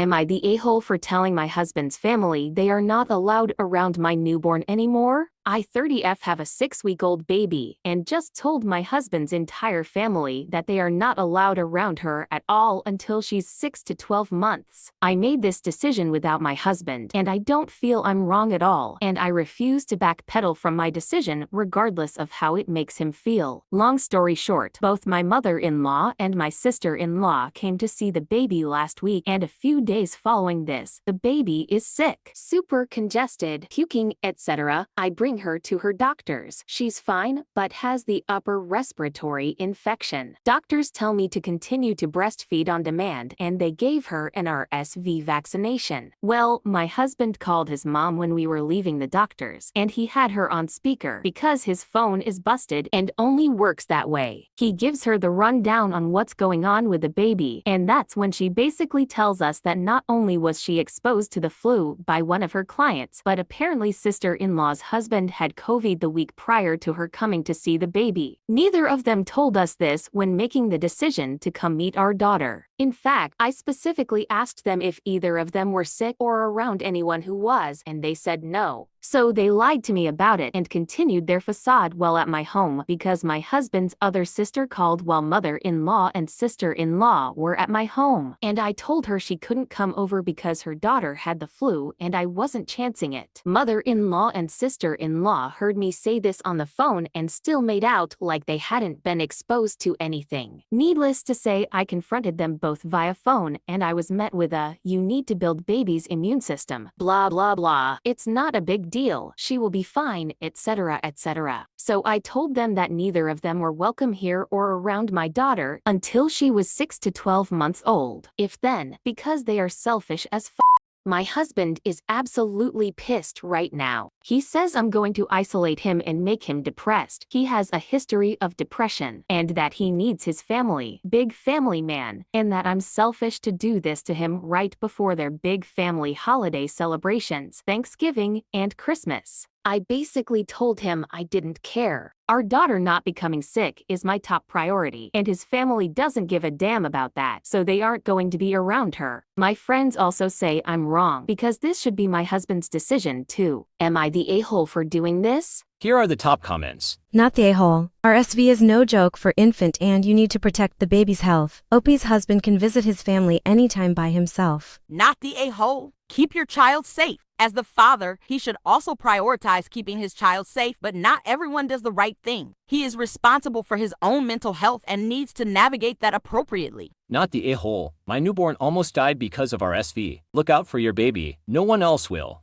Am I the a-hole for telling my husband's family they are not allowed around my newborn anymore? I 30F have a 6-week-old baby and just told my husband's entire family that they are not allowed around her at all until she's 6 to 12 months. I made this decision without my husband and I don't feel I'm wrong at all, and I refuse to backpedal from my decision regardless of how it makes him feel. Long story short, both my mother-in-law and my sister-in-law came to see the baby last week, and a few days following this, the baby is sick, super congested, puking, etc. I bring her to her doctors. She's fine, but has the upper respiratory infection. Doctors tell me to continue to breastfeed on demand, and they gave her an RSV vaccination. Well, my husband called his mom when we were leaving the doctors, and he had her on speaker because his phone is busted and only works that way. He gives her the rundown on what's going on with the baby, and that's when she basically tells us that not only was she exposed to the flu by one of her clients, but apparently sister-in-law's husband had COVID the week prior to her coming to see the baby. Neither of them told us this when making the decision to come meet our daughter. In fact, I specifically asked them if either of them were sick or around anyone who was, and they said no. So they lied to me about it and continued their facade while at my home because my husband's other sister called while mother-in-law and sister-in-law were at my home. And I told her she couldn't come over because her daughter had the flu and I wasn't chancing it. Mother-in-law and sister-in-law heard me say this on the phone and still made out like they hadn't been exposed to anything. Needless to say, I confronted them both via phone and I was met with a, "You need to build baby's immune system, blah blah blah. It's not a big deal, she will be fine, etc. etc." So I told them that neither of them were welcome here or around my daughter until she was 6 to 12 months old, if then, because they are selfish as f. My husband is absolutely pissed right now. He says I'm going to isolate him and make him depressed. He has a history of depression, and that he needs his family, big family man, and that I'm selfish to do this to him right before their big family holiday celebrations, Thanksgiving and Christmas. I basically told him I didn't care. Our daughter not becoming sick is my top priority, and his family doesn't give a damn about that, so they aren't going to be around her. My friends also say I'm wrong because this should be my husband's decision too. Am I the a-hole for doing this? Here are the top comments. Not the a-hole. RSV is no joke for infant and you need to protect the baby's health. Opie's husband can visit his family anytime by himself. Not the a-hole. Keep your child safe. As the father, he should also prioritize keeping his child safe, but not everyone does the right thing. He is responsible for his own mental health and needs to navigate that appropriately. Not the a-hole. My newborn almost died because of RSV. Look out for your baby. No one else will.